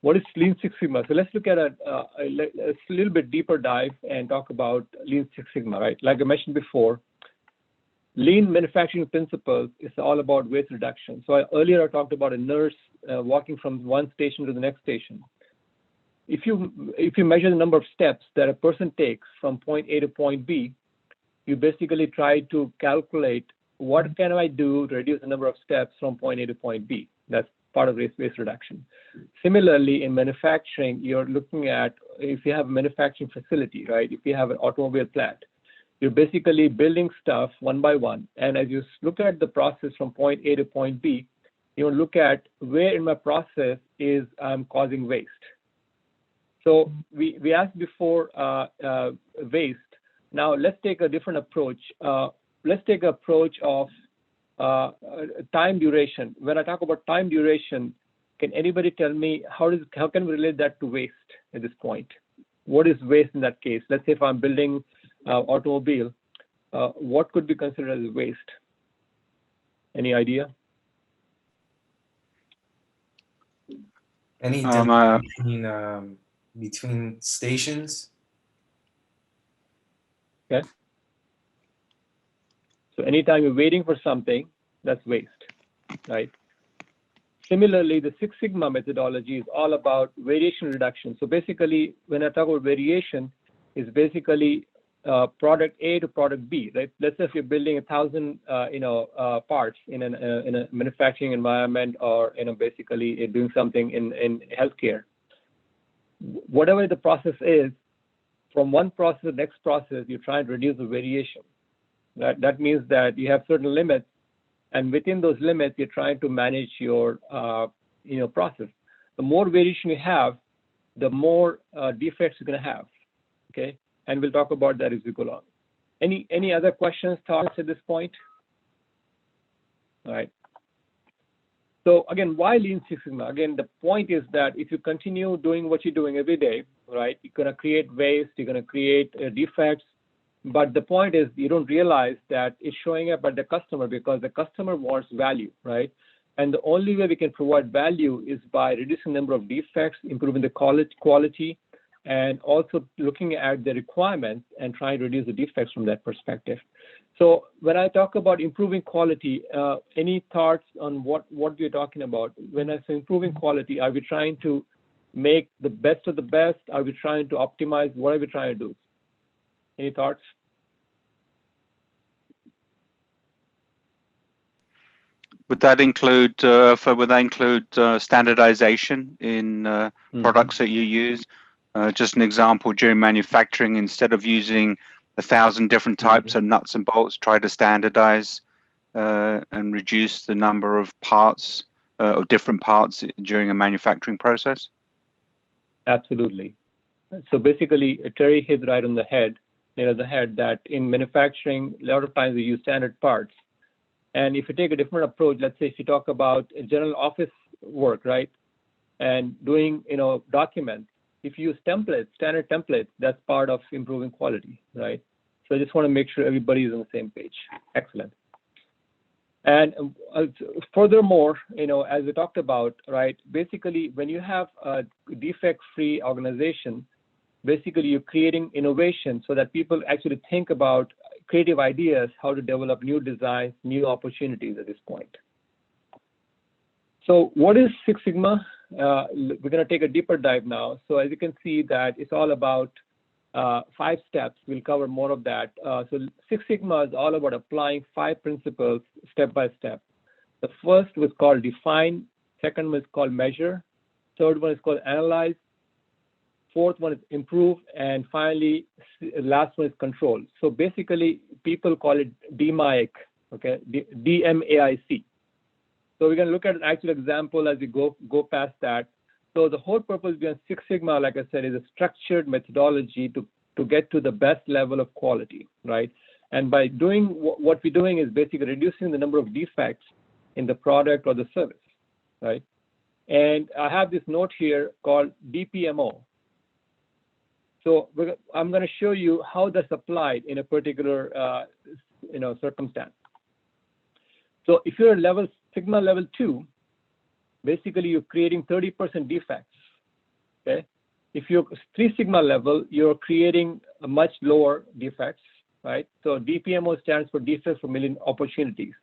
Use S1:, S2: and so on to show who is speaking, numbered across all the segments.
S1: What is Lean Six Sigma? So let's look at a little bit deeper dive and talk about Lean Six Sigma, right? Like I mentioned before, Lean manufacturing principles is all about waste reduction. So earlier I talked about a nurse walking from one station to the next station. If you measure the number of steps that a person takes from point A to point B, you basically try to calculate what can I do to reduce the number of steps from point A to point B. That's part of waste reduction. Similarly, in manufacturing, you're looking at if you have a manufacturing facility, right? If you have an automobile plant, you're basically building stuff one by one. And as you look at the process from point A to point B, you look at where in my process is I'm causing waste. So we asked before waste. Now let's take a different approach. Let's take an approach of time duration. When I talk about time duration, can anybody tell me how can we relate that to waste at this point? What is waste in that case? Let's say if I'm building automobile, what could be considered as waste? Any idea?
S2: Any delay between stations?
S1: Okay. So anytime you're waiting for something, that's waste, right? Similarly, the Six Sigma methodology is all about variation reduction. So basically, when I talk about variation, it's basically product A to product B, right? Let's say if you're building 1,000, parts in a manufacturing environment, or basically doing something in healthcare. Whatever the process is, from one process to the next process, you're trying to reduce the variation. That means that you have certain limits, and within those limits, you're trying to manage your process. The more variation you have, the more defects you're going to have. Okay, and we'll talk about that as we go along. Any other questions, thoughts at this point? All right. So again, why Lean Six Sigma? Again, the point is that if you continue doing what you're doing every day, right, you're going to create waste, you're going to create defects. But the point is, you don't realize that it's showing up at the customer because the customer wants value, right? And the only way we can provide value is by reducing the number of defects, improving the quality, and also looking at the requirements and trying to reduce the defects from that perspective. So when I talk about improving quality, any thoughts on what we're talking about? When I say improving quality, are we trying to make the best of the best? Are we trying to optimize? What are we trying to do? Any thoughts?
S3: Would that include standardization in products that you use? Just an example, during manufacturing, instead of using 1,000 different types of nuts and bolts, try to standardize and reduce the number of parts or different parts during a manufacturing process? Absolutely. So basically, Terry hit right on the head, that in manufacturing, a lot of times we use standard parts. And if you take a different approach, let's say if you talk about general office work, right, and doing, documents, if you use templates, standard templates, that's part of improving quality, right? So I just want to make sure everybody is on the same page. Excellent. And furthermore, as we talked about, right, basically when you have a defect-free organization, basically you're creating innovation so that people actually think about creative ideas, how to develop new designs, new opportunities at this point. So what is Six Sigma? We're going to take a deeper dive now. So as you can see that it's all about 5 steps. We'll cover more of that. So Six Sigma is all about applying 5 principles step by step. The first was called define. Second one is called measure. Third one is called analyze. Fourth one is improve. And finally, last one is control. So basically, people call it DMAIC, okay? DMAIC. So we're going to look at an actual example as we go past that. So the whole purpose behind Six Sigma, like I said, is a structured methodology to get to the best level of quality, right? And by doing what we're doing is basically reducing the number of defects in the product or the service, right? And I have this note here called DPMO. So I'm going to show you how that's applied in a particular circumstance. So if you're at Sigma level 2, basically you're creating 30% defects,
S1: okay? If you're 3 sigma level, you're creating a much lower defects, right? So DPMO stands for defects per million opportunities,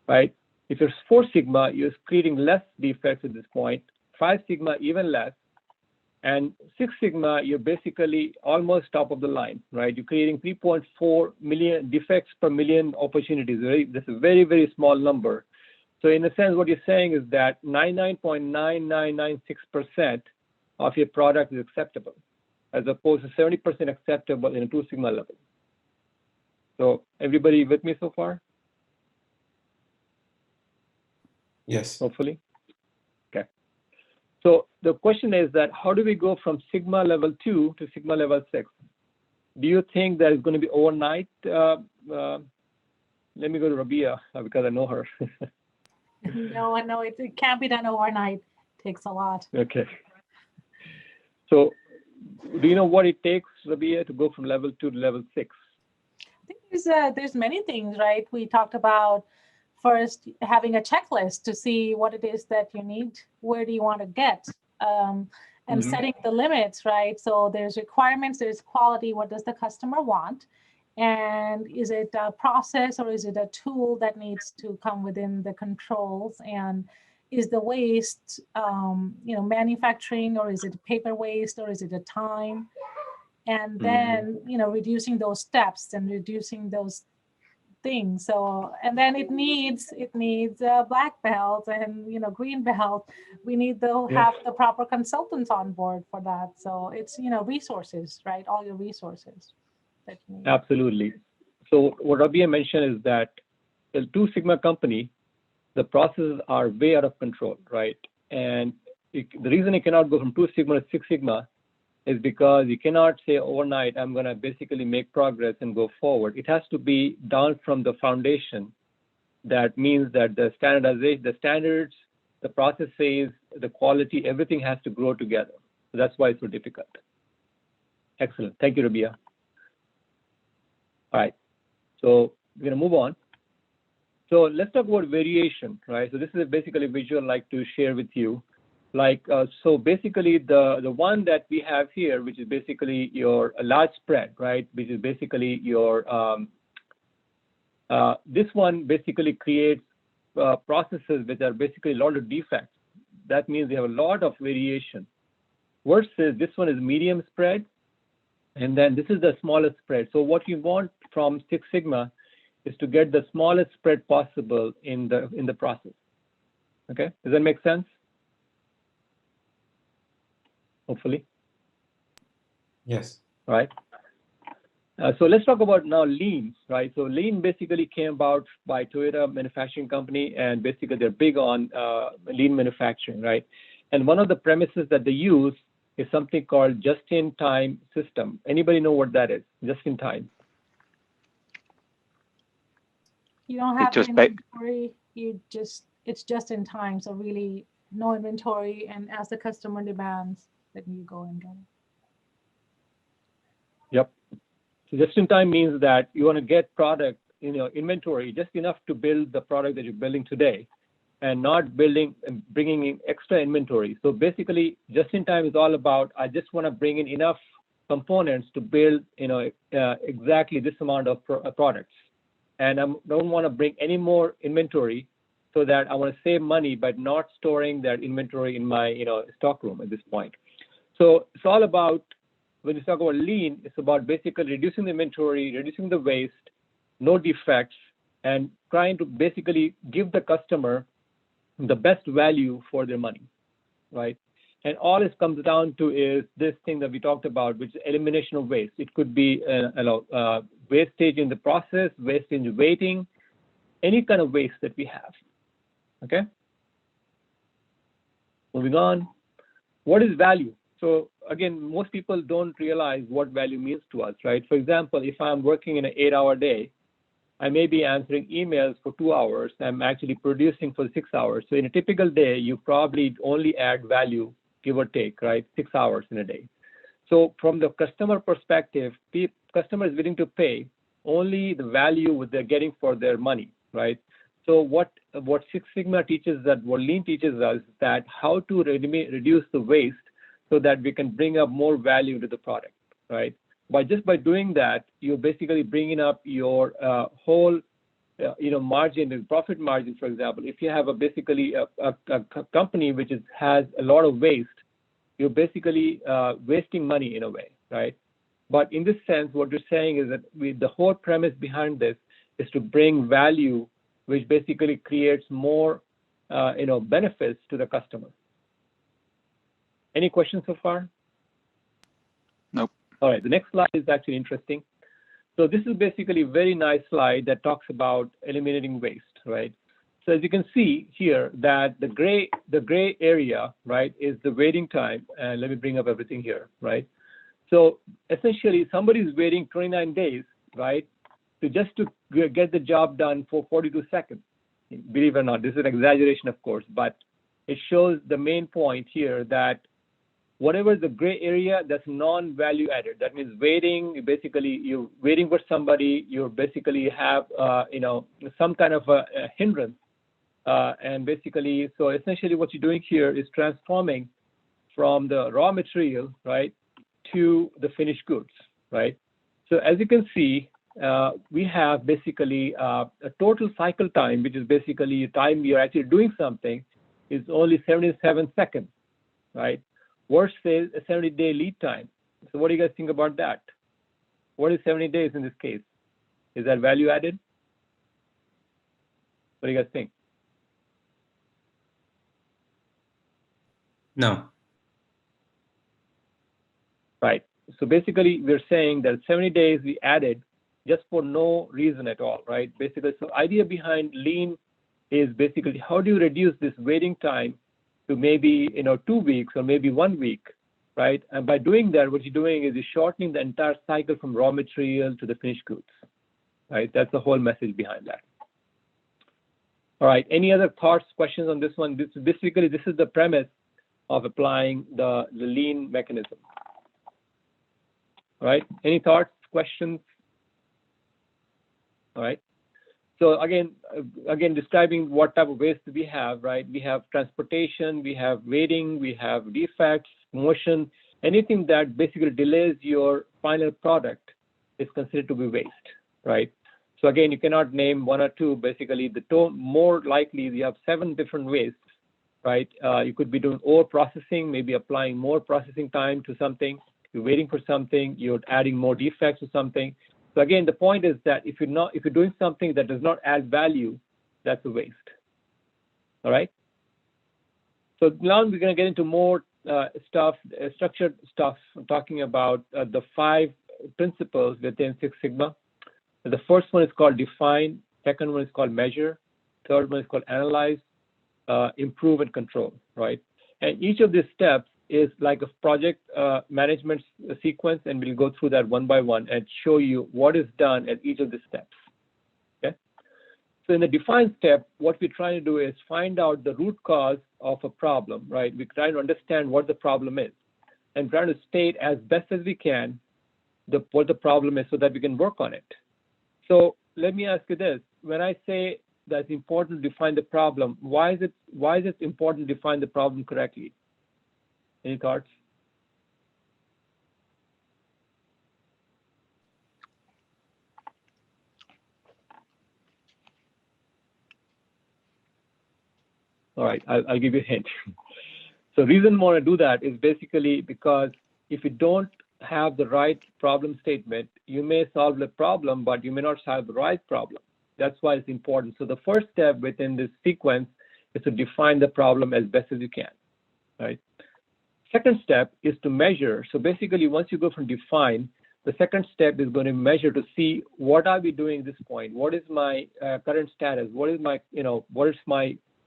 S1: right? If you're 4 sigma, you're creating less defects at this point, 5 sigma even less, and 6 sigma, you're basically almost top of the line, right? You're creating 3.4 million defects per million opportunities, right? That's a very, very small number. So in a sense, what you're saying is that 99.9996% of your product is acceptable, as opposed to 70% acceptable in a 2 sigma level. So everybody with me so far?
S2: Yes.
S1: Hopefully. Okay. So the question is that how do we go from sigma level 2 to sigma level 6? Do you think that it's going to be overnight? Let me go to Rabia because I know her.
S4: No, it can't be done overnight. It takes a lot.
S1: Okay. So do you know what it takes, Rabia, to go from level 2 to level 6?
S4: I think there's many things, right? We talked about first having a checklist to see what it is that you need, where do you want to get, and setting the limits, right? So there's requirements, there's quality, what does the customer want? And is it a process or is it a tool that needs to come within the controls? And is the waste, manufacturing, or is it paper waste, or is it a time? And then, reducing those steps and reducing those things. So, and then it needs black belt and, green belt. We need to have the proper consultants on board for that. So it's, resources, right? All your resources that you need.
S1: Absolutely. So what Rabia mentioned is that the 2 sigma company, the processes are way out of control, right? And the reason it cannot go from 2 sigma to 6 sigma is because you cannot say overnight, I'm going to basically make progress and go forward. It has to be down from the foundation. That means that the standardization, the standards, the processes, the quality, everything has to grow together. So that's why it's so difficult. Excellent. Thank you, Rabia. All right. So we're going to move on. So let's talk about variation, right? So this is basically a visual I'd like to share with you. So basically the one that we have here, which is basically your large spread, right? Which is basically your, this one basically creates processes which are basically a lot of defects. That means they have a lot of variation. Versus this one is medium spread. And then this is the smallest spread. So what you want from 6 sigma is to get the smallest spread possible in the process. Okay, does that make sense? Hopefully.
S2: Yes.
S1: Right. So let's talk about now lean, right? So lean basically came about by Toyota Manufacturing Company, and basically they're big on lean manufacturing, right? And one of the premises that they use is something called just-in-time system. Anybody know what that is? Just-in-time.
S4: You don't have inventory. It's just in time. So really, no inventory, and as the customer demands, then you go and get it.
S1: Yep. So just-in-time means that you want to get product, inventory just enough to build the product that you're building today, and not building and bringing in extra inventory. So basically, just-in-time is all about, I just want to bring in enough components to build, exactly this amount of products. And I don't want to bring any more inventory, so that I want to save money by not storing that inventory in my, stock room at this point. So it's all about, when you talk about lean, it's about basically reducing the inventory, reducing the waste, no defects, and trying to basically give the customer the best value for their money, right? And all it comes down to is this thing that we talked about, which is elimination of waste. It could be wastage in the process, waste in the waiting, any kind of waste that we have, okay? Moving on, what is value? So again, most people don't realize what value means to us, right? For example, if I'm working in an 8-hour day, I may be answering emails for 2 hours. I'm actually producing for 6 hours. So in a typical day, you probably only add value, give or take, right? 6 hours in a day. So from the customer perspective, the customer is willing to pay only the value they're getting for their money, right? So what Six Sigma teaches, that what Lean teaches us, that how to reduce the waste so that we can bring up more value to the product, right? By doing that, you're basically bringing up your whole margin and profit margin. For example, if you have basically a company which has a lot of waste, you're basically wasting money in a way, right? But in this sense, what you're saying is that the whole premise behind this is to bring value, which basically creates more benefits to the customer. Any questions so far?
S5: Nope.
S1: All right, the next slide is actually interesting. So this is basically a very nice slide that talks about eliminating waste, right? So as you can see here that the gray area, right, is the waiting time. And let me bring up everything here, right? So essentially somebody is waiting 29 days, right, to get the job done for 42 seconds. Believe it or not, this is an exaggeration, of course, but it shows the main point here that whatever the gray area, that's non-value added. That means waiting, basically you're waiting for somebody, you basically have, some kind of a hindrance. And basically, so essentially what you're doing here is transforming from the raw material, right, to the finished goods, right? So as you can see, we have basically a total cycle time, which is basically time you're actually doing something, is only 77 seconds, right? Versus a 70-day lead time. So what do you guys think about that? What is 70 days in this case? Is that value added? What do you guys think?
S2: No.
S1: Right. So basically, we're saying that 70 days we added just for no reason at all, right? Basically, so idea behind lean is basically how do you reduce this waiting time to maybe 2 weeks or maybe 1 week, right? And by doing that, what you're doing is you're shortening the entire cycle from raw material to the finished goods, right? That's the whole message behind that. All right. Any other thoughts, questions on this one? This is the premise of applying the lean mechanism. All right. Any thoughts, questions? All right. So again, describing what type of waste we have, right? We have transportation, we have waiting, we have defects, motion, anything that basically delays your final product is considered to be waste, right? So again, you cannot name one or two. Basically, more likely you have 7 different wastes, right? You could be doing over processing, maybe applying more processing time to something. You're waiting for something. You're adding more defects to something. So again, the point is that if you're doing something that does not add value, that's a waste. All right. So now we're going to get into more structured stuff, talking about the 5 principles within Six Sigma. The first one is called define. Second one is called measure. Third one is called analyze, improve, and control. Right. And each of these steps is like a project management sequence, and we'll go through that one by one and show you what is done at each of the steps. Okay. So in the define step, what we're trying to do is find out the root cause of a problem, right? We're trying to understand what the problem is and trying to state as best as we can what the problem is so that we can work on it. So let me ask you this. When I say that it's important to define the problem, why is it important to define the problem correctly? Any thoughts? All right, I'll give you a hint. So the reason I want to do that is basically because if you don't have the right problem statement, you may solve the problem, but you may not solve the right problem. That's why it's important. So the first step within this sequence is to define the problem as best as you can, right? Second step is to measure. So basically, once you go from define, the second step is going to measure to see what are we doing at this point? What is my current status? What is my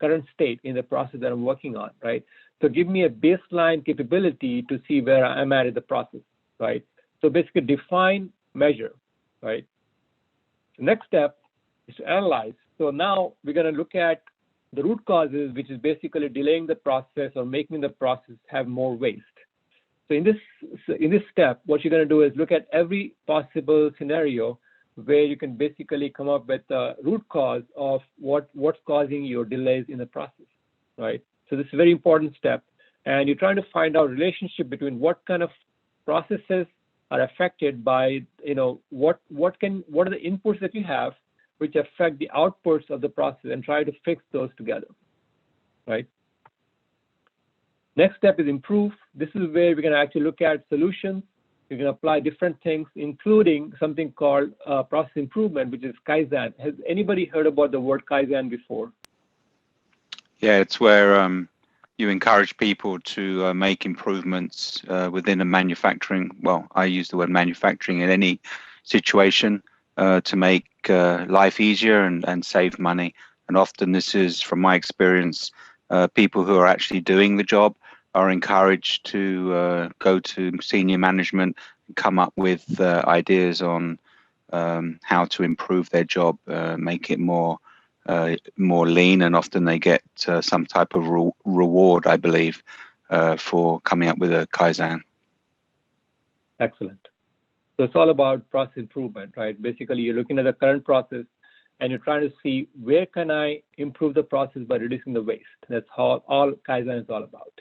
S1: current state in the process that I'm working on, right? So give me a baseline capability to see where I'm at in the process, right? So basically define, measure, right? The next step is to analyze. So now we're going to look at the root causes, which is basically delaying the process or making the process have more waste. So in this step, what you're going to do is look at every possible scenario where you can basically come up with the root cause of what's causing your delays in the process, right? So this is a very important step. and you're trying to find out relationship between what kind of processes are affected by, what are the inputs that you have which affect the outputs of the process, and try to fix those together, right? Next step is improve. This is where we're going to actually look at solutions. We're going to apply different things, including something called process improvement, which is Kaizen. Has anybody heard about the word Kaizen before?
S5: Yeah, it's where you encourage people to make improvements within a manufacturing. Well, I use the word manufacturing in any situation to make life easier and save money. And often this is, from my experience, people who are actually doing the job are encouraged to go to senior management and come up with ideas on how to improve their job, make it more lean, and often they get some type of reward, I believe, for coming up with a Kaizen.
S1: Excellent. So it's all about process improvement, right? Basically, you're looking at the current process and you're trying to see where can I improve the process by reducing the waste. That's how all Kaizen is all about.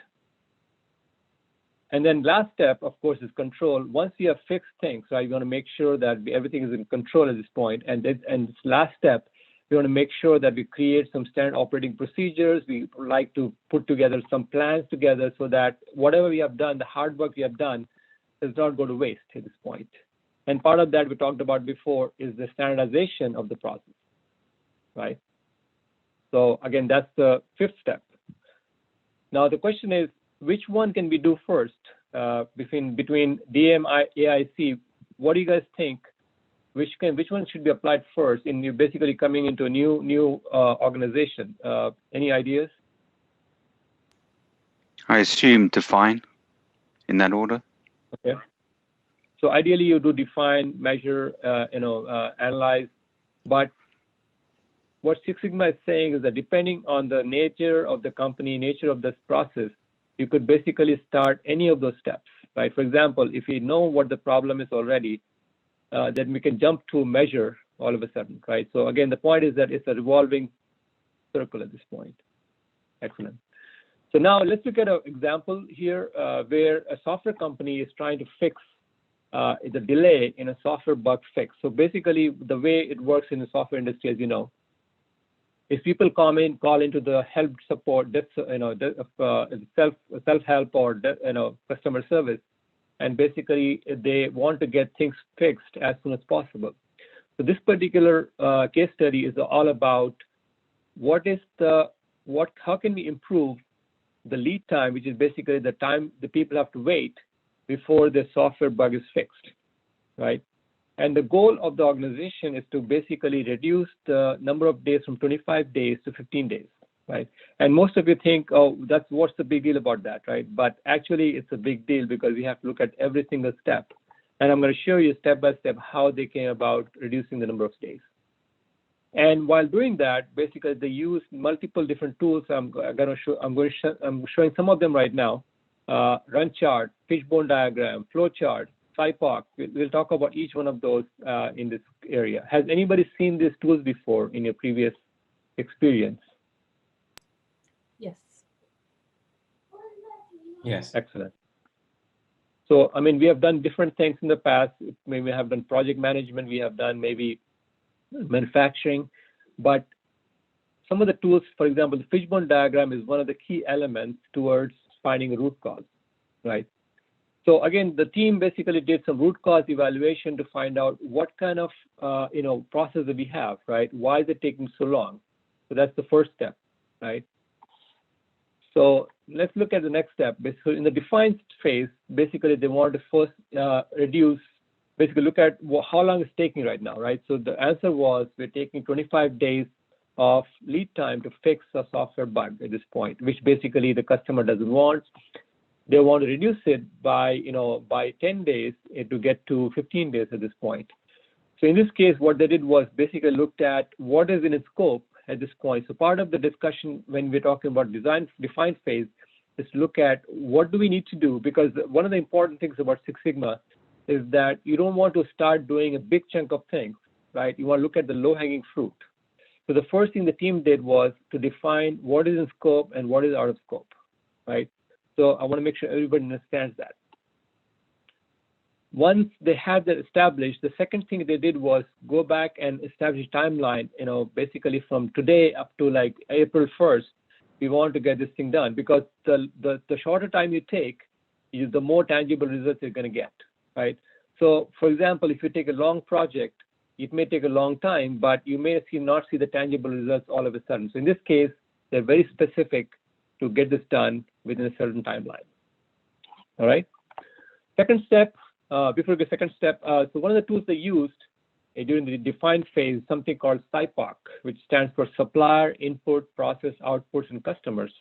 S1: And then last step, of course, is control. Once you have fixed things, right, you want to make sure that everything is in control at this point. And this last step, we want to make sure that we create some standard operating procedures. We like to put together some plans together so that whatever we have done, the hard work we have done, does not go to waste at this point. And part of that we talked about before is the standardization of the process, right? So again, that's the fifth step. Now the question is, which one can we do first between DM, AIC? What do you guys think? Which one should be applied first in you basically coming into a new organization? Any ideas?
S5: I assume define in that order.
S1: Okay. So ideally you do define, measure, analyze, but what Six Sigma is saying is that depending on the nature of the company, nature of this process, you could basically start any of those steps, right? For example, if we know what the problem is already, then we can jump to measure all of a sudden, right? So again, the point is that it's a revolving circle at this point. Excellent. So now let's look at an example here where a software company is trying to fix the delay in a software bug fix. So basically, the way it works in the software industry, as you know, is people call into the help support, self-help or customer service, and basically they want to get things fixed as soon as possible. So this particular case study is all about how can we improve the lead time, which is basically the time the people have to wait before the software bug is fixed, right? And the goal of the organization is to basically reduce the number of days from 25 days to 15 days, right? And most of you think, oh, what's the big deal about that, right? But actually, it's a big deal because we have to look at every single step. And I'm going to show you step by step how they came about reducing the number of days. And while doing that, basically they use multiple different tools. I'm showing some of them right now. Runchart, Fishbone Diagram, Flowchart, SciPoc. We'll talk about each one of those in this area. Has anybody seen these tools before in your previous experience?
S4: Yes.
S2: Yes.
S1: Excellent. So, I mean, we have done different things in the past. Maybe we have done project management. We have done maybe manufacturing. But some of the tools, for example, the Fishbone Diagram is one of the key elements towards finding a root cause, right? So again, the team basically did some root cause evaluation to find out what kind of process that we have, right? Why is it taking so long? So that's the first step, right? So let's look at the next step. So in the define phase, basically they want to first look at how long it's taking right now, right? So the answer was we're taking 25 days of lead time to fix a software bug at this point, which basically the customer doesn't want. They want to reduce it by 10 days to get to 15 days at this point. So in this case, what they did was basically looked at what is in its scope at this point. So part of the discussion when we're talking about define phase is to look at what do we need to do, because one of the important things about Six Sigma is that you don't want to start doing a big chunk of things, right? You want to look at the low-hanging fruit. So the first thing the team did was to define what is in scope and what is out of scope, right? So I want to make sure everybody understands that. Once they had that established, the second thing they did was go back and establish a timeline, basically from today up to like April 1st, we want to get this thing done, because the shorter time you take, the more tangible results you're going to get, right? So for example, if you take a long project, it may take a long time, but you may not see the tangible results all of a sudden. So in this case, they're very specific to get this done within a certain timeline. All right. Second step, before the second step, so one of the tools they used during the define phase, something called SIPOC, which stands for Supplier, Input, Process, Outputs, and Customers.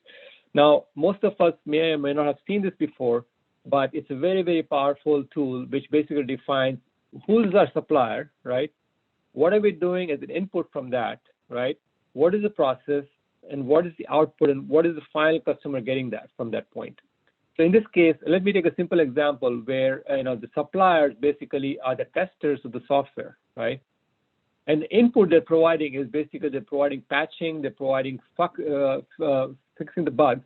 S1: Now, most of us may or may not have seen this before, but it's a very, very powerful tool which basically defines who's our supplier, right? What are we doing as an input from that, right? What is the process, and what is the output, and what is the final customer getting that from that point? So in this case, let me take a simple example where the suppliers basically are the testers of the software, right? And the input they're providing is basically they're providing patching, they're providing fixing the bugs,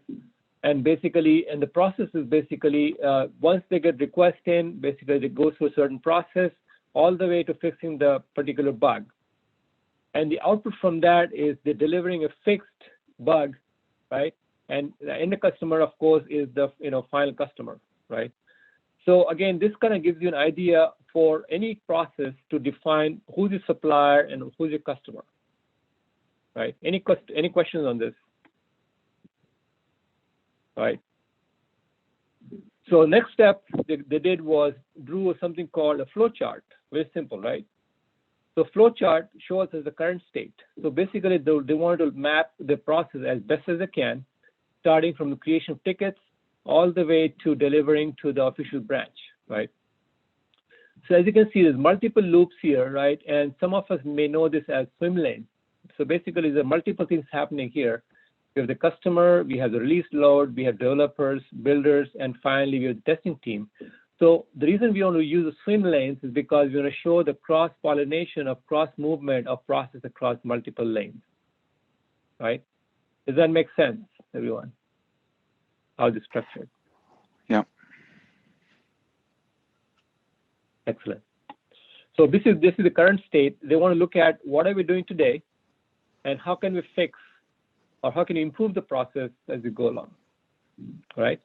S1: and the process is basically once they get request in, basically they go through a certain process all the way to fixing the particular bug. And the output from that is they're delivering a fixed bug, right? And the end customer, of course, is the final customer, right? So again, this kind of gives you an idea for any process to define who's your supplier and who's your customer, right? Any questions on this? All right. So next step they did was drew something called a flowchart. Very simple, right? So flowchart shows us the current state. So basically, they wanted to map the process as best as they can, starting from the creation of tickets all the way to delivering to the official branch, right? So as you can see, there's multiple loops here, right? And some of us may know this as swim lane. So basically, there are multiple things happening here. We have the customer, we have the release load, we have developers, builders, and finally, we have the testing team. So the reason we want to use the swim lanes is because we want to show the cross-pollination of cross-movement of process across multiple lanes, right? Does that make sense, everyone? How this structured?
S5: Yeah.
S1: Excellent. So this is the current state. They want to look at what are we doing today, and how can we fix, or how can we improve the process as we go along, right?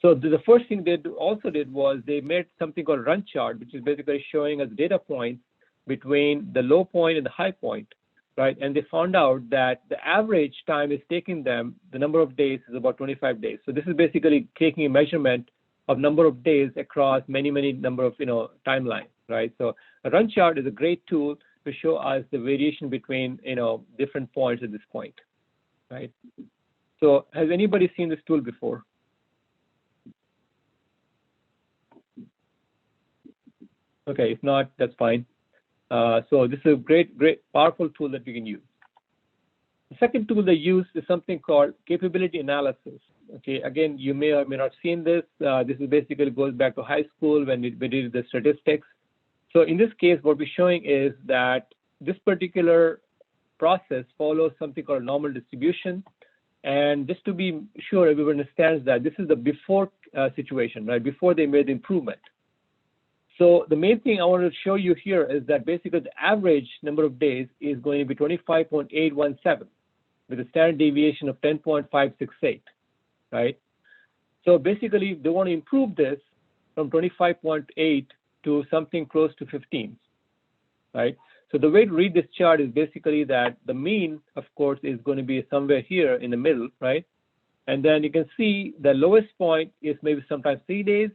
S1: So the first thing they also did was they made something called Runchart, which is basically showing us data points between the low point and the high point, right? And they found out that the average time is taking them, the number of days is about 25 days. So this is basically taking a measurement of number of days across many number of timelines, right? So a Runchart is a great tool to show us the variation between different points at this point, right? So has anybody seen this tool before? Okay, if not, that's fine. So this is a great, powerful tool that we can use. The second tool they use is something called capability analysis. Okay, again, you may or may not have seen this. This is basically goes back to high school when we did the statistics. So in this case, what we're showing is that this particular process follows something called normal distribution. And just to be sure everyone understands that this is the before situation, right? Before they made the improvement. So the main thing I want to show you here is that basically the average number of days is going to be 25.817 with a standard deviation of 10.568, right? So basically they want to improve this from 25.8 to something close to 15, right? So the way to read this chart is basically that the mean, of course, is going to be somewhere here in the middle, right? And then you can see the lowest point is maybe sometimes 3 days,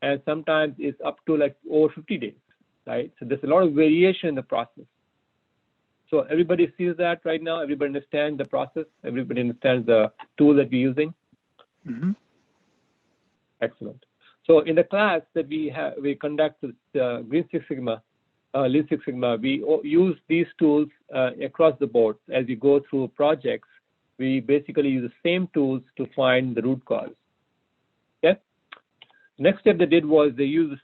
S1: and sometimes it's up to like over 50 days, right? So there's a lot of variation in the process. So everybody sees that right now? Everybody understands the process? Everybody understands the tool that we're using?
S5: Mm-hmm.
S1: Excellent. So in the class that we conduct Green Six Sigma, Lean Six Sigma, we use these tools across the board. As we go through projects, we basically use the same tools to find the root cause. Okay? Next step they did was they used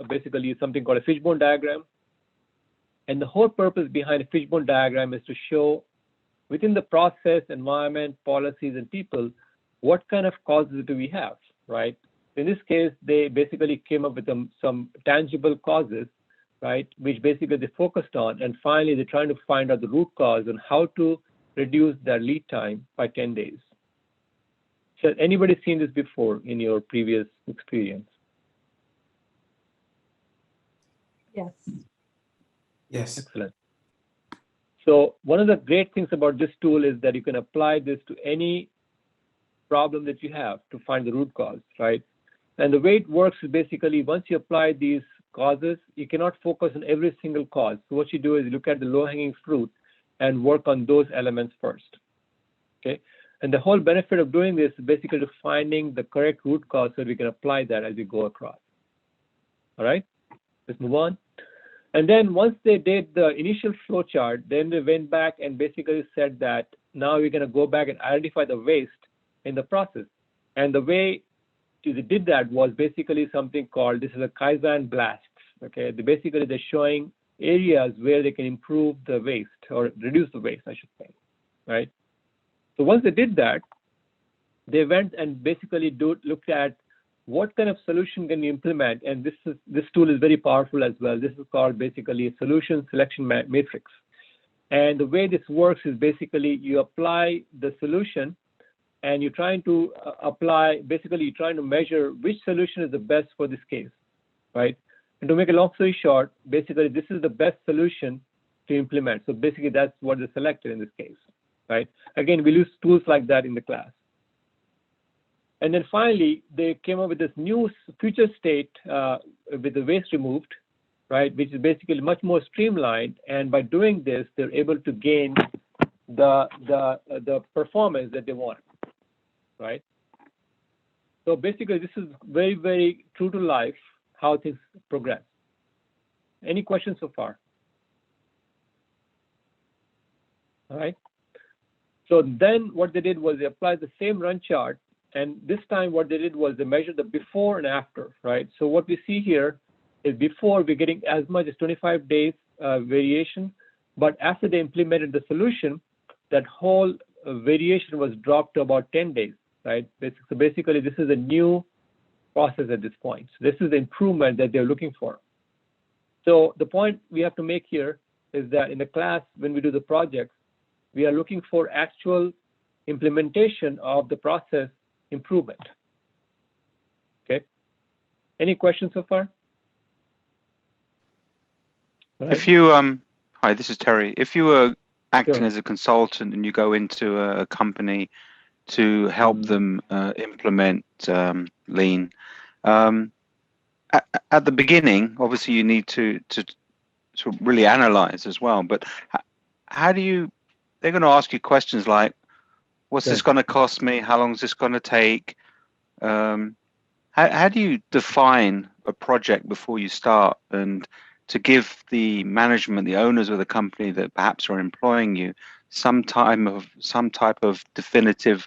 S1: basically something called a Fishbone Diagram. And the whole purpose behind a Fishbone Diagram is to show within the process, environment, policies, and people, what kind of causes do we have, right? In this case, they basically came up with some tangible causes, right, which basically they focused on. And finally, they're trying to find out the root cause and how to reduce their lead time by 10 days. So anybody seen this before in your previous experience?
S4: Yes.
S2: Yes.
S1: Excellent. So one of the great things about this tool is that you can apply this to any problem that you have to find the root cause, right? And the way it works is basically once you apply these causes, you cannot focus on every single cause. So what you do is you look at the low-hanging fruit and work on those elements first, okay? And the whole benefit of doing this is basically finding the correct root cause so we can apply that as we go across. All right, let's move on. And then once they did the initial flow chart, then they went back and basically said that now we're going to go back and identify the waste in the process. And the way they did that was basically something called, this is a Kaizen Blasts, okay? Basically, they're showing areas where they can improve the waste or reduce the waste, I should say, right? So once they did that, they went and basically looked at what kind of solution can we implement, and this tool is very powerful as well. This is called basically a solution selection matrix. And the way this works is basically you apply the solution and you're trying to basically you're trying to measure which solution is the best for this case, right? And to make a long story short, basically this is the best solution to implement. So basically that's what they selected in this case, right? Again, we use tools like that in the class. And then finally, they came up with this new future state with the waste removed, right? Which is basically much more streamlined. And by doing this, they're able to gain the performance that they want, right? So basically, this is very, very true to life, how things progress. Any questions so far? All right. So then what they did was they applied the same run chart. And this time what they did was they measured the before and after, right? So what we see here is before we're getting as much as 25 days variation, but after they implemented the solution, that whole variation was dropped to about 10 days, right? So basically this is a new process at this point. So this is the improvement that they're looking for. So the point we have to make here is that in the class, when we do the projects, we are looking for actual implementation of the process improvement. Okay. Any questions so far? Right.
S5: If you hi, this is Terry. If you were acting
S1: Sure.
S5: as a consultant and you go into a company to help them implement lean, at the beginning, obviously you need to sort of really analyze as well. But how do you? They're going to ask you questions like, what's this going to cost me? How long is this going to take? How do you define a project before you start, and to give the management, the owners of the company that perhaps are employing you, some type of definitive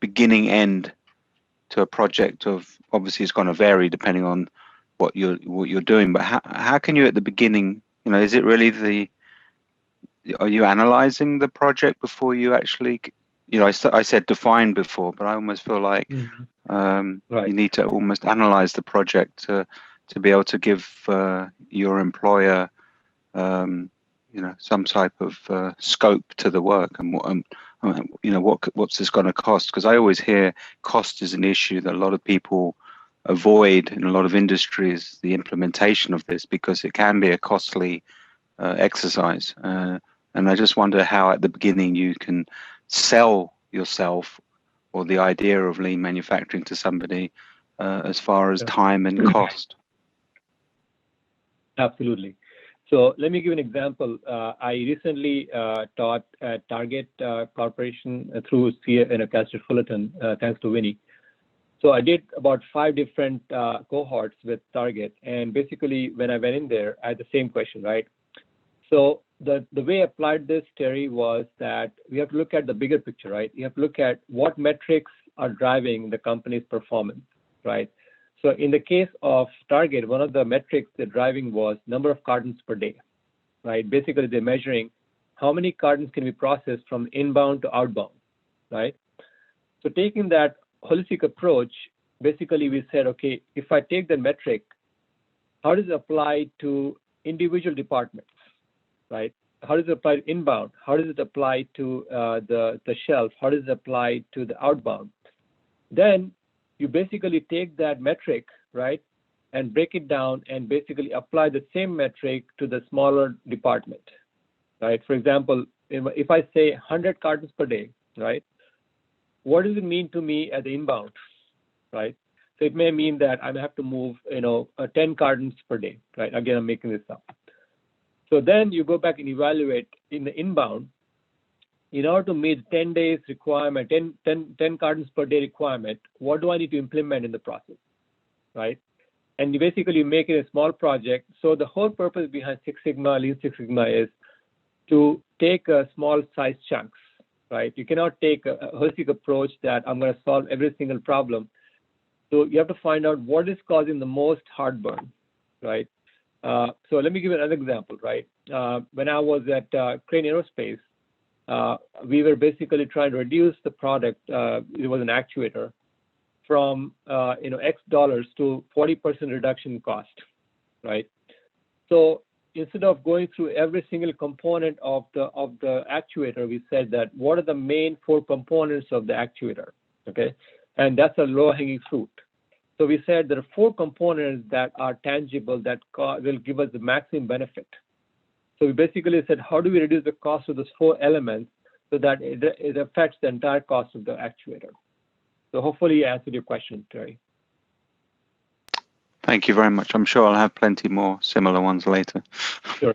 S5: beginning end to a project? Of obviously it's going to vary depending on what you're doing, but how can you at the beginning, is it really are you analyzing the project before you actually? I said define before, but I almost feel like
S1: Right.
S5: you need to almost analyze the project to be able to give your employer, some type of scope to the work and what's this going to cost? Because I always hear cost is an issue that a lot of people avoid in a lot of industries, the implementation of this, because it can be a costly exercise. And I just wonder how at the beginning you can sell yourself or the idea of lean manufacturing to somebody as far as time and cost.
S1: Absolutely. So let me give an example. I recently taught at Target Corporation through Fullerton, thanks to Winnie. So I did about 5 different cohorts with Target, and basically when I went in there, I had the same question, right? So the way I applied this, Terry, was that we have to look at the bigger picture, right? You have to look at what metrics are driving the company's performance, right? So in the case of Target, one of the metrics they're driving was number of cartons per day, right? Basically, they're measuring how many cartons can be processed from inbound to outbound, right? So taking that holistic approach, basically we said, okay, if I take the metric, how does it apply to individual departments, right? How does it apply to inbound? How does it apply to the shelf? How does it apply to the outbound? Then you basically take that metric, right, and break it down and basically apply the same metric to the smaller department, right? For example, if I say 100 cartons per day, right, what does it mean to me at the inbound, right? So it may mean that I have to move, 10 cartons per day, right? Again, I'm making this up. So then you go back and evaluate in the inbound, in order to meet 10 days requirement, 10 cartons per day requirement, what do I need to implement in the process, right? And you basically make it a small project. So the whole purpose behind Six Sigma, Lean Six Sigma is to take a small size chunks, right? You cannot take a holistic approach that I'm going to solve every single problem. So you have to find out what is causing the most heartburn, right? So let me give you another example, right? When I was at Crane Aerospace, we were basically trying to reduce the product. It was an actuator from X dollars to 40% reduction in cost, right? So instead of going through every single component of the actuator, we said that what are the main 4 components of the actuator, okay? And that's a low-hanging fruit. So we said there are 4 components that are tangible that will give us the maximum benefit. So we basically said, how do we reduce the cost of those 4 elements so that it affects the entire cost of the actuator? So hopefully I answered your question, Terry.
S5: Thank you very much. I'm sure I'll have plenty more similar ones later.
S1: Sure.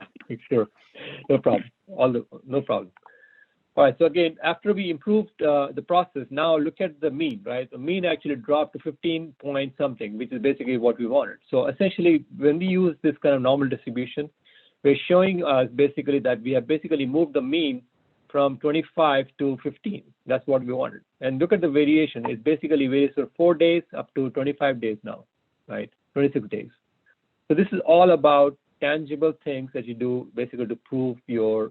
S1: No problem. No problem. All right, so again, after we improved the process, now look at the mean, right? The mean actually dropped to 15 point something, which is basically what we wanted. So essentially, when we use this kind of normal distribution, we're showing us basically that we have basically moved the mean from 25 to 15. That's what we wanted. And look at the variation. It basically varies from 4 days up to 25 days now, right? 26 days. So this is all about tangible things that you do basically to prove your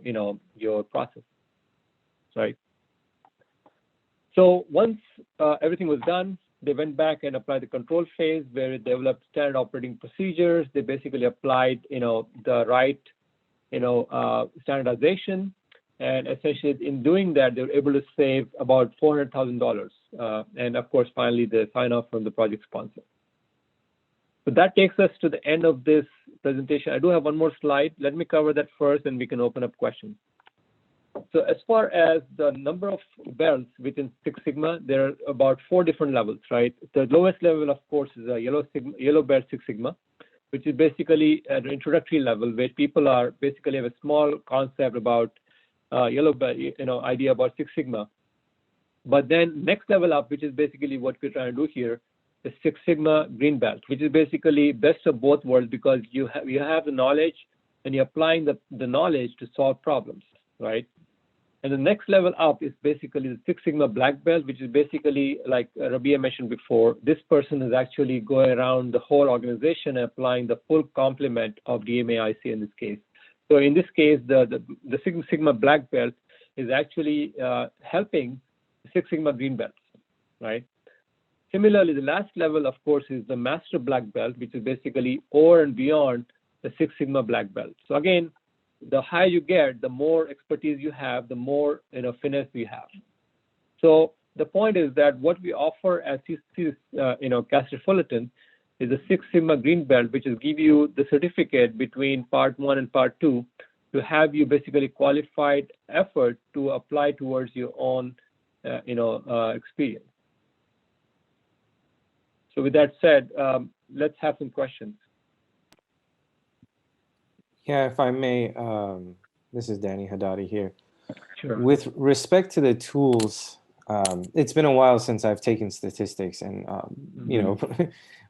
S1: process. Right. So once everything was done, they went back and applied the control phase where it developed standard operating procedures. They basically applied, the right, standardization, and essentially in doing that, they were able to save about $400,000. And of course, finally, the sign off from the project sponsor. So that takes us to the end of this presentation. I do have one more slide. Let me cover that first, and we can open up questions. So as far as the number of belts within Six Sigma, there are about 4 different levels, right? The lowest level, of course, is a yellow belt Six Sigma, which is basically at an introductory level where people are basically have a small concept about yellow belt, idea about Six Sigma. But then next level up, which is basically what we're trying to do here, is Six Sigma green belt, which is basically best of both worlds because you have the knowledge and you're applying the knowledge to solve problems, right? And the next level up is basically the Six Sigma black belt, which is basically like Rabia mentioned before. This person is actually going around the whole organization and applying the full complement of DMAIC in this case. So in this case, the Six Sigma black belt is actually helping Six Sigma green belts, right? Similarly, the last level, of course, is the master black belt, which is basically over and beyond the Six Sigma black belt. So again, the higher you get, the more expertise you have, the more finesse you have. So the point is that what we offer at Castor Fullerton is a Six Sigma green belt, which is give you the certificate between part 1 and part 2 to have you basically qualified effort to apply towards your own experience. So with that said, let's have some questions.
S2: Yeah, if I may, this is Danny Haddadi here.
S1: Sure.
S2: With respect to the tools, it's been a while since I've taken statistics, and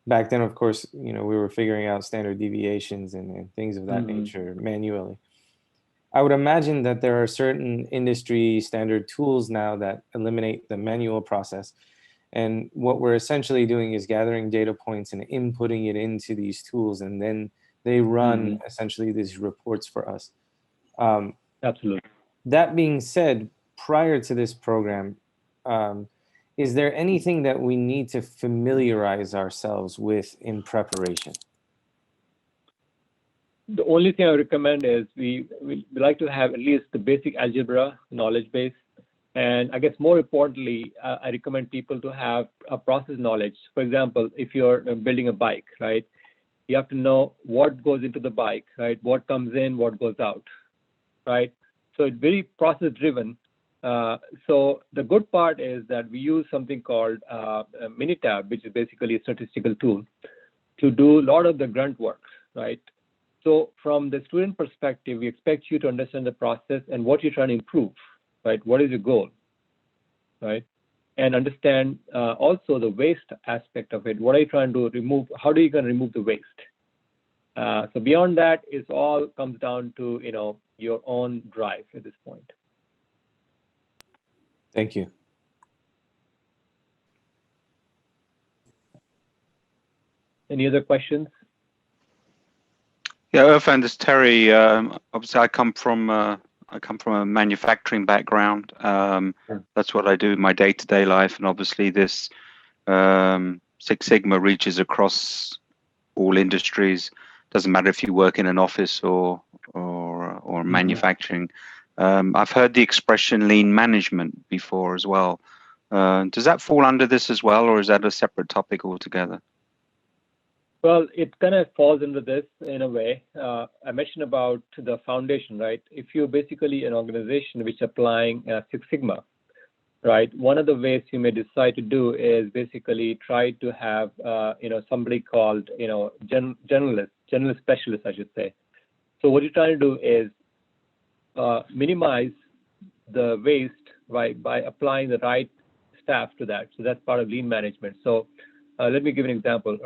S2: back then, of course, we were figuring out standard deviations and things of that nature manually. I would imagine that there are certain industry standard tools now that eliminate the manual process. And what we're essentially doing is gathering data points and inputting it into these tools, and then they run essentially these reports for us.
S1: Absolutely.
S2: That being said, prior to this program, is there anything that we need to familiarize ourselves with in preparation?
S1: The only thing I recommend is we like to have at least the basic algebra knowledge base. And I guess more importantly, I recommend people to have a process knowledge. For example, if you're building a bike, right, you have to know what goes into the bike, right, what comes in, what goes out, right? So it's very process driven. So the good part is that we use something called Minitab, which is basically a statistical tool, to do a lot of the grunt work, right? So from the student perspective, we expect you to understand the process and what you're trying to improve, right? What is your goal, right? And understand also the waste aspect of it. What are you trying to remove? How are you going to remove the waste? So beyond that, it all comes down to, you know, your own drive at this point.
S2: Thank you.
S1: Any other questions?
S5: Yeah, Irfan, this is Terry. Obviously, I come from a manufacturing background.
S1: Sure.
S5: That's what I do in my day-to-day life, and obviously, this Six Sigma reaches across all industries. Doesn't matter if you work in an office or manufacturing. I've heard the expression lean management before as well. Does that fall under this as well, or is that a separate topic altogether?
S1: Well, it kind of falls into this in a way. I mentioned about the foundation, right? If you're basically an organization which is applying Six Sigma, right? One of the ways you may decide to do is basically try to have, you know, somebody called, you know, generalist specialist, I should say. So what you're trying to do is minimize the waste, right, by applying the right staff to that. So that's part of lean management. So let me give an example.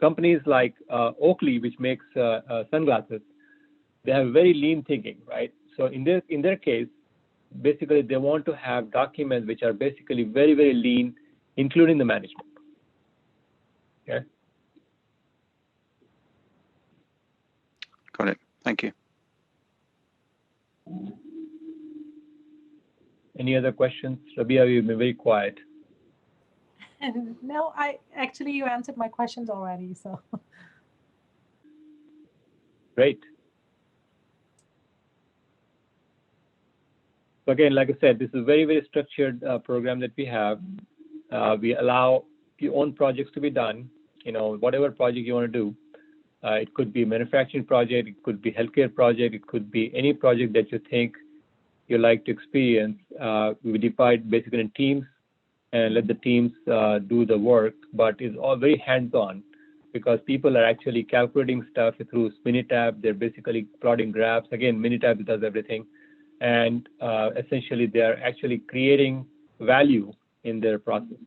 S1: Companies like Oakley, which makes sunglasses, they have very lean thinking, right? So in their case, basically they want to have documents which are basically very, very lean, including the management. Okay.
S5: Got it. Thank you.
S1: Any other questions? Rabia, you've been very quiet.
S4: No, you answered my questions already, so.
S1: Great. So again, like I said, this is a very, very structured program that we have. We allow your own projects to be done, you know, whatever project you want to do. It could be a manufacturing project, it could be healthcare project, it could be any project that you think you like to experience. We divide basically in teams and let the teams do the work, but it's all very hands-on because people are actually calculating stuff through Minitab. They're basically plotting graphs. Again, Minitab does everything. And essentially, they're actually creating value in their process.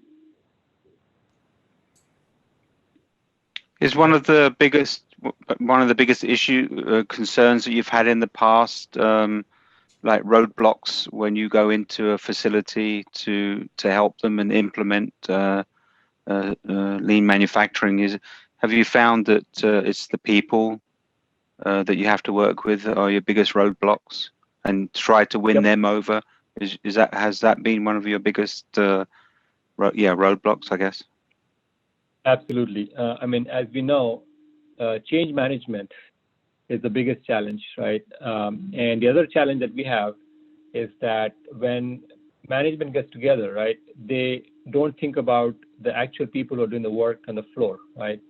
S5: Is one of the biggest concerns that you've had in the past, like roadblocks when you go into a facility to help them and implement lean manufacturing? Have you found that it's the people that you have to work with are your biggest roadblocks, and try to win them over? Has that been one of your biggest roadblocks, I guess?
S1: Absolutely. I mean, as we know, change management is the biggest challenge, right? And the other challenge that we have is that when management gets together, right, they don't think about the actual people who are doing the work on the floor, right?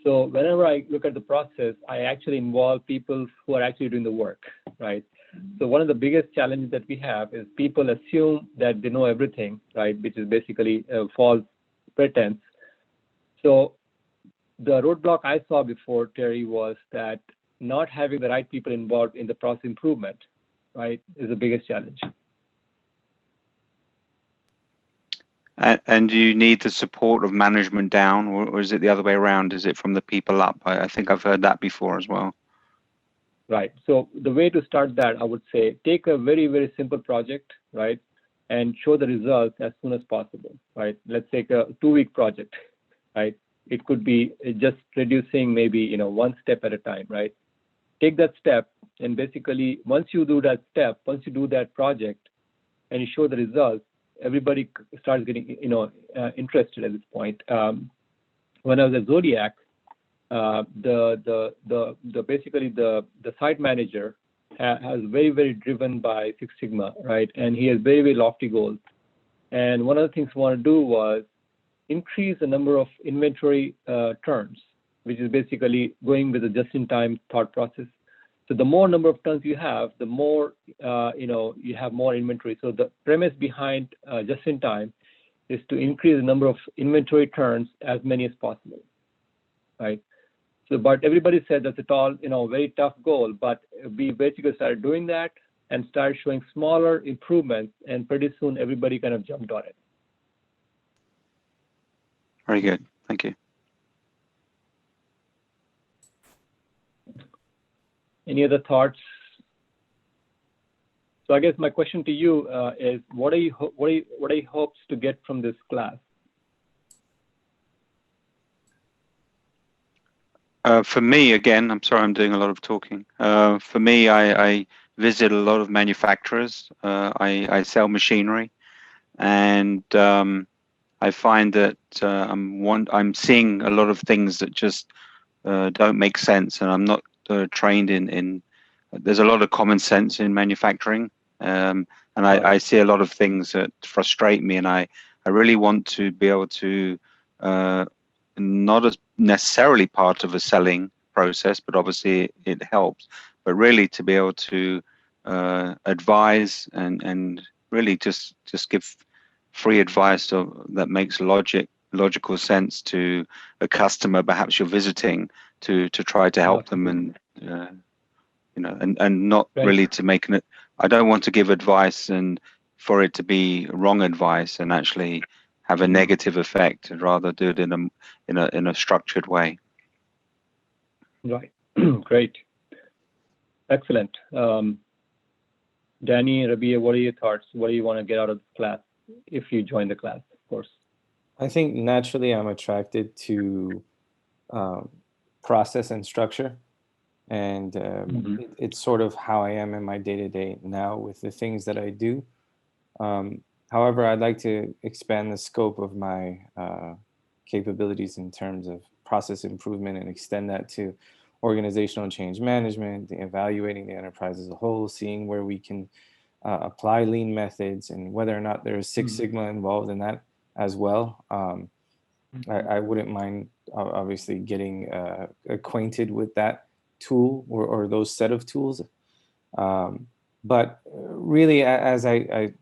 S1: So whenever I look at the process, I actually involve people who are actually doing the work, right? So one of the biggest challenges that we have is people assume that they know everything, right, which is basically a false pretense. So the roadblock I saw before, Terry, was that not having the right people involved in the process improvement, right, is the biggest challenge.
S5: And do you need the support of management down, or is it the other way around? Is it from the people up? I think I've heard that before as well.
S1: Right. So the way to start that, I would say, take a very, very simple project, right, and show the results as soon as possible, right? Let's take a 2-week project, right? It could be just reducing maybe, one step at a time, right? Take that step, and basically, once you do that step, once you do that project, and you show the results, everybody starts getting, interested at this point. When I was at Zodiac, basically the site manager has very driven by Six Sigma, right? And he has very lofty goals. And one of the things we want to do was increase the number of inventory turns, which is basically going with a just-in-time thought process. So the more number of turns you have, the more you have more inventory. So the premise behind just-in-time is to increase the number of inventory turns as many as possible, right? So, but everybody said that's a tall, very tough goal. But we basically started doing that and started showing smaller improvements, and pretty soon everybody kind of jumped on it.
S5: Very good. Thank you.
S1: Any other thoughts? So I guess my question to you is, what are you hopes to get from this class?
S5: For me, again, I'm sorry, I'm doing a lot of talking. For me, I visit a lot of manufacturers. I sell machinery, and I find that I'm seeing a lot of things that just don't make sense, and I'm not trained in. There's a lot of common sense in manufacturing, and I see a lot of things that frustrate me, and I really want to be able to not as necessarily part of a selling process, but obviously it helps, but really to be able to advise and really just give free advice that makes logical sense to a customer perhaps you're visiting, to try to help them, and and not really to make it. I don't want to give advice and for it to be wrong advice and actually have a negative effect, and rather do it in a structured way.
S1: Right. Great. Excellent. Danny, Rabia, what are your thoughts? What do you want to get out of this class if you join the class, of course?
S2: I think naturally I'm attracted to process and structure. And it's sort of how I am in my day-to-day now with the things that I do. However, I'd like to expand the scope of my capabilities in terms of process improvement and extend that to organizational change management, evaluating the enterprise as a whole, seeing where we can apply lean methods, and whether or not there is Six Sigma involved in that as well. I wouldn't mind obviously getting acquainted with that tool or those set of tools. But really, as I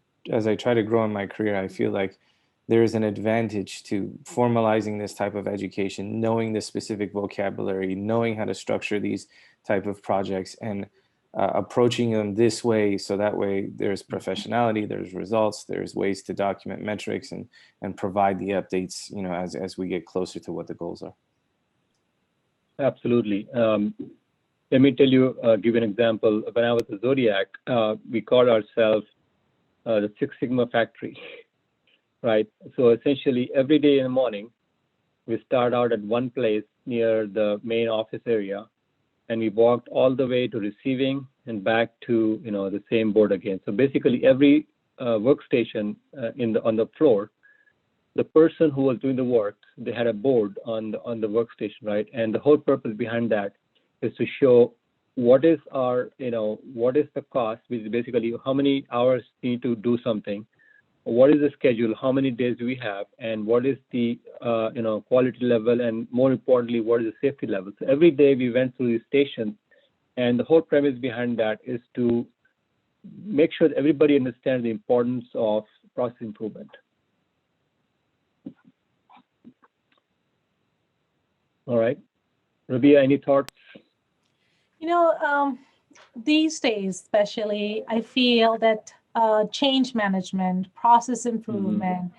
S2: try to grow in my career, I feel like there is an advantage to formalizing this type of education, knowing the specific vocabulary, knowing how to structure these type of projects, and approaching them this way, so that way there's professionality, there's results, there's ways to document metrics and provide the updates, as we get closer to what the goals are.
S1: Absolutely. Let me tell you, give an example. When I was at Zodiac, we called ourselves the Six Sigma factory, right? So essentially every day in the morning, we start out at one place near the main office area, and we walked all the way to receiving and back to the same board again. So basically every workstation on the floor, the person who was doing the work, they had a board on the workstation, right? And the whole purpose behind that is to show what is what is the cost, which is basically how many hours need to do something, what is the schedule, how many days do we have, and what is the quality level, and more importantly, what is the safety level. So every day we went through these stations, and the whole premise behind that is to make sure that everybody understands the importance of process improvement. All right. Rabia, any thoughts?
S4: These days, especially, I feel that change management, process improvement,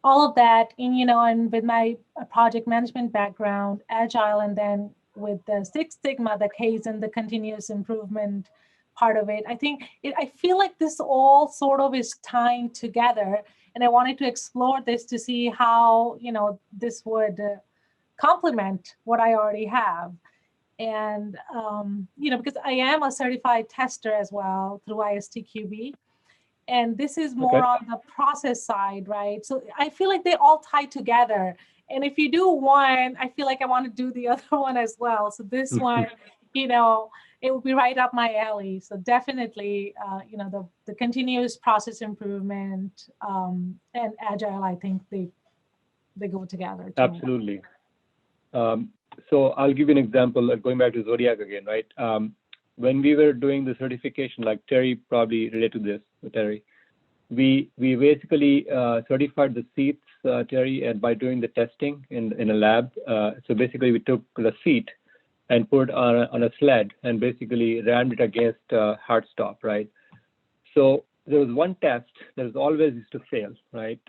S4: all of that, and with my project management background, agile, and then with the Six Sigma, the Kaizen, the continuous improvement part of it, I feel like this all sort of is tying together, and I wanted to explore this to see how, this would complement what I already have. And, because I am a certified tester as well through ISTQB. And this is more on the process side, right? So I feel like they all tie together. And if you do one, I feel like I want to do the other one as well. So this one, you know, it will be right up my alley. So definitely, you know, the continuous process improvement and agile, I think they go together.
S1: Absolutely. So I'll give you an example, going back to Zodiac again, right? When we were doing the certification, like Terry probably related to this, Terry, we basically certified the seats, Terry, and by doing the testing in a lab. So basically we took the seat and put it on a sled and basically ran it against hard stop, right? So there was one test that was always used to fail, right?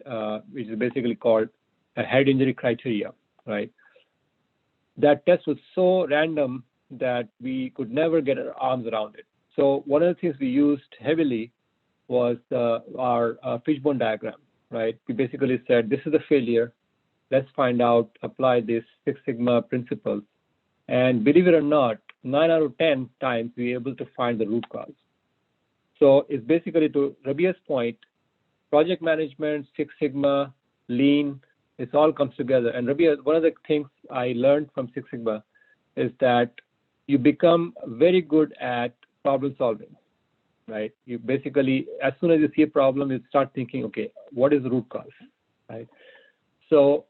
S1: Which is basically called a head injury criteria, right? That test was so random that we could never get our arms around it. So one of the things we used heavily was our Fishbone Diagram, right? We basically said, this is a failure. Let's find out, apply this Six Sigma principles. And believe it or not, 9 out of 10 times we were able to find the root cause. So it's basically, to Rabia's point, project management, Six Sigma, Lean, it all comes together. And Rabia, one of the things I learned from Six Sigma is that you become very good at problem solving, right? You basically, as soon as you see a problem, you start thinking, okay, what is the root cause, right? So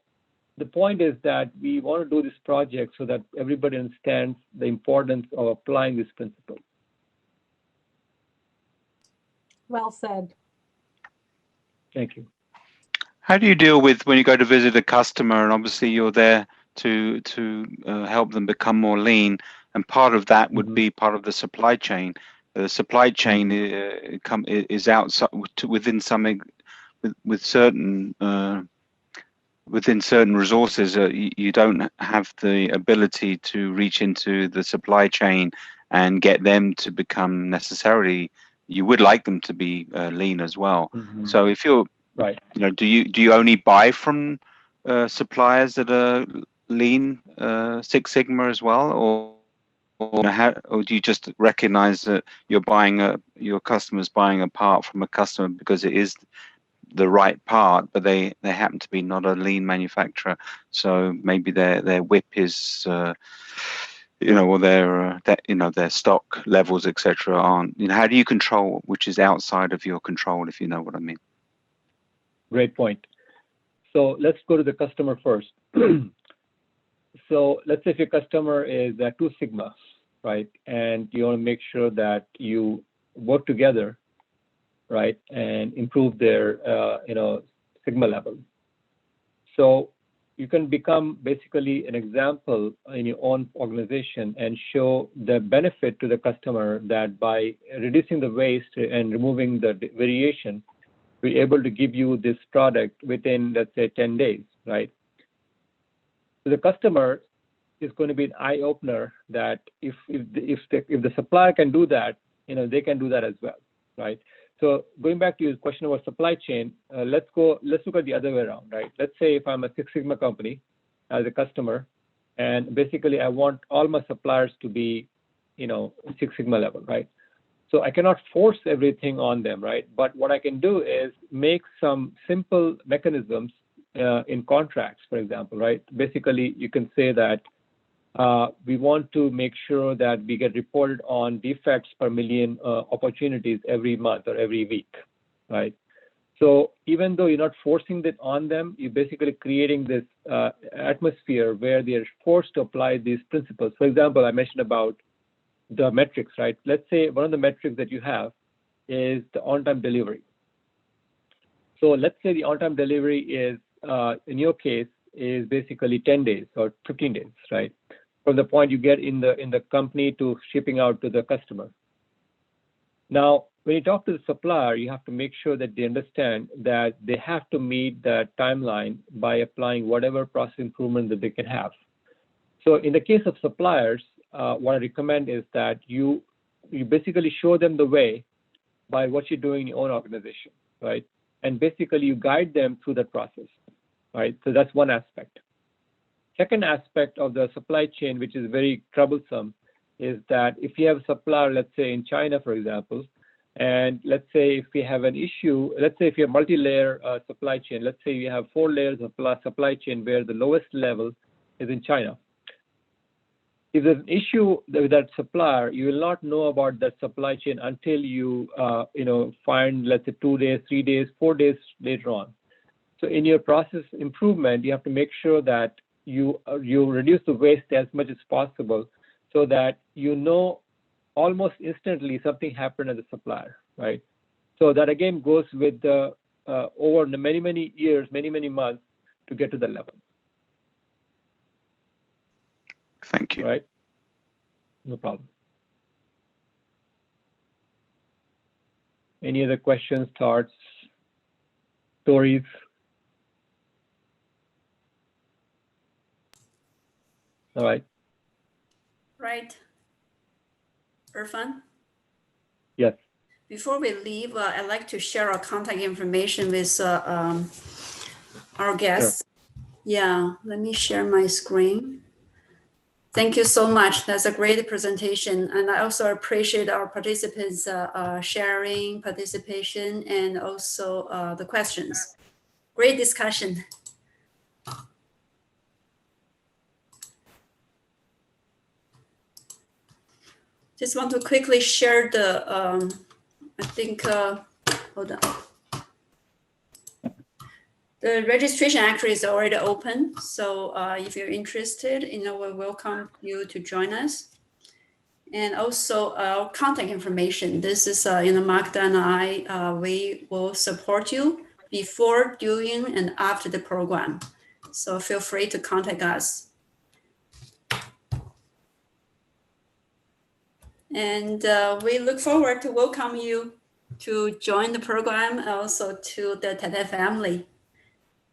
S1: the point is that we want to do this project so that everybody understands the importance of applying this principle.
S4: Well said.
S1: Thank you.
S5: How do you deal with when you go to visit a customer, and obviously you're there to help them become more lean, and part of that would be part of the supply chain. The supply chain is outside within something with certain within certain resources. You don't have the ability to reach into the supply chain and get them to become necessarily. You would like them to be lean as well. So if you're
S1: right,
S5: you know, do you only buy from suppliers that are lean Six Sigma as well, or do you just recognize that you're buying your customer's buying a part from a customer because it is the right part, but they happen to be not a lean manufacturer, so maybe their WIP is you know, or their stock levels, etc. aren't, you know, how do you control which is outside of your control, if you know what I mean?
S1: Great point. So let's go to the customer first. So let's say if your customer is at 2 Sigma, right, and you want to make sure that you work together, right, and improve their Sigma level. So you can become basically an example in your own organization and show the benefit to the customer that by reducing the waste and removing the variation, we're able to give you this product within, let's say, 10 days, right? So the customer is going to be an eye opener that if the supplier can do that, you know, they can do that as well, right? So going back to your question about supply chain, let's look at the other way around, right? Let's say if I'm a Six Sigma company as a customer, and basically I want all my suppliers to be, you know, Six Sigma level, right? So I cannot force everything on them, right? But what I can do is make some simple mechanisms in contracts, for example, right? Basically, you can say that we want to make sure that we get reported on defects per million opportunities every month or every week, right? So even though you're not forcing that on them, you're basically creating this atmosphere where they're forced to apply these principles. For example, I mentioned about the metrics, right? Let's say one of the metrics that you have is the on-time delivery. So let's say the on-time delivery is, in your case, is basically 10 days or 15 days, right? From the point you get in the company to shipping out to the customer. Now, when you talk to the supplier, you have to make sure that they understand that they have to meet that timeline by applying whatever process improvement that they can have. So in the case of suppliers, what I recommend is that you basically show them the way by what you're doing in your own organization, right? And basically you guide them through that process, right? So that's one aspect. Second aspect of the supply chain, which is very troublesome, is that if you have a supplier, let's say in China, for example, And let's say if we have an issue, let's say if you have multi-layer supply chain, let's say you have 4 layers of supply chain where the lowest level is in China. If there's an issue with that supplier, you will not know about that supply chain until you, find, let's say 2 days, 3 days, 4 days later on. So in your process improvement, you have to make sure that you reduce the waste as much as possible so that you know almost instantly something happened at the supplier, right? So that again goes with the over many, many years, many, many months to get to the level.
S5: Thank you.
S1: Right? No problem. Any other questions, thoughts, stories? All right.
S6: Right. Irfan?
S1: Yes.
S6: Before we leave, I'd like to share our contact information with our guests. Sure. Yeah, let me share my screen. Thank you so much. That's a great presentation. And I also appreciate our participants sharing, participation, and also the questions. Great discussion. Just want to quickly share the, I think, hold on. The registration actually is already open. So if you're interested, we welcome you to join us. And also our contact information. This is, Magda and I, we will support you before, during, and after the program. So feel free to contact us. And we look forward to welcome you to join the program, also to the TED family.